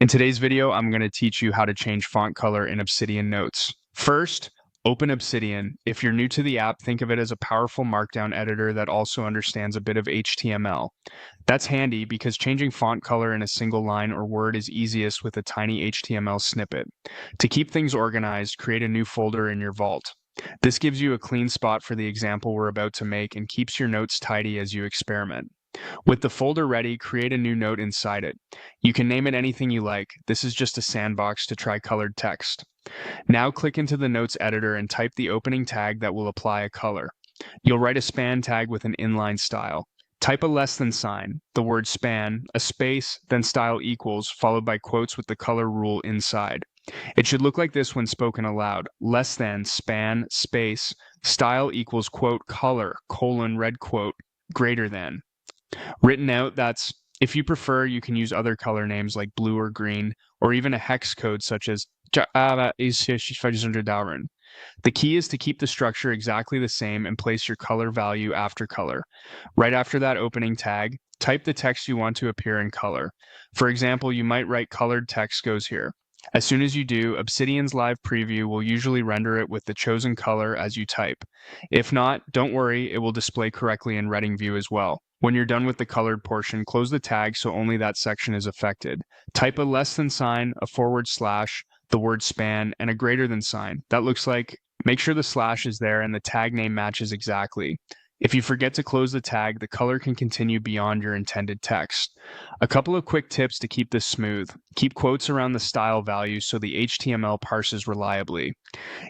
In today's video, I'm going to teach you how to change font color in Obsidian Notes. First, open Obsidian. If you're new to the app, think of it as a powerful markdown editor that also understands a bit of HTML. That's handy because changing font color in a single line or word is easiest with a tiny HTML snippet. To keep things organized, create a new folder in your vault. This gives you a clean spot for the example we're about to make and keeps your notes tidy as you experiment. With the folder ready, create a new note inside it. You can name it anything you like. This is just a sandbox to try colored text. Now click into the notes editor and type the opening tag that will apply a color. You'll write a span tag with an inline style. Type a less than sign, the word span, a space, then style equals, followed by quotes with the color rule inside. It should look like this when spoken aloud. Less than, span, space, style equals quote color, colon, red quote, greater than. Written out, that's if you prefer, you can use other color names like blue or green, or even a hex code such as The key is to keep the structure exactly the same and place your color value after color. Right after that opening tag, type the text you want to appear in color. For example, you might write colored text goes here. As soon as you do, Obsidian's live preview will usually render it with the chosen color as you type. If not, don't worry, it will display correctly in Reading View as well. When you're done with the colored portion, close the tag so only that section is affected. Type a less than sign, a forward slash, the word span, and a greater than sign. That looks like, make sure the slash is there and the tag name matches exactly. If you forget to close the tag, the color can continue beyond your intended text. A couple of quick tips to keep this smooth. Keep quotes around the style value so the HTML parses reliably.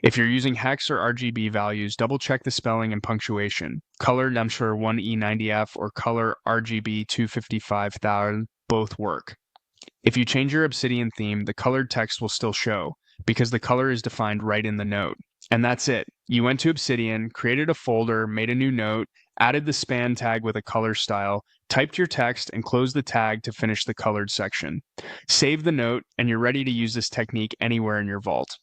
If you're using hex or RGB values, double check the spelling and punctuation. Color Nemshur 1E90F or color RGB 255,000 both work. If you change your Obsidian theme, the colored text will still show because the color is defined right in the note. And that's it. You went to Obsidian, created a folder, made a new note, added the span tag with a color style, typed your text, and closed the tag to finish the colored section. Save the note, and you're ready to use this technique anywhere in your vault.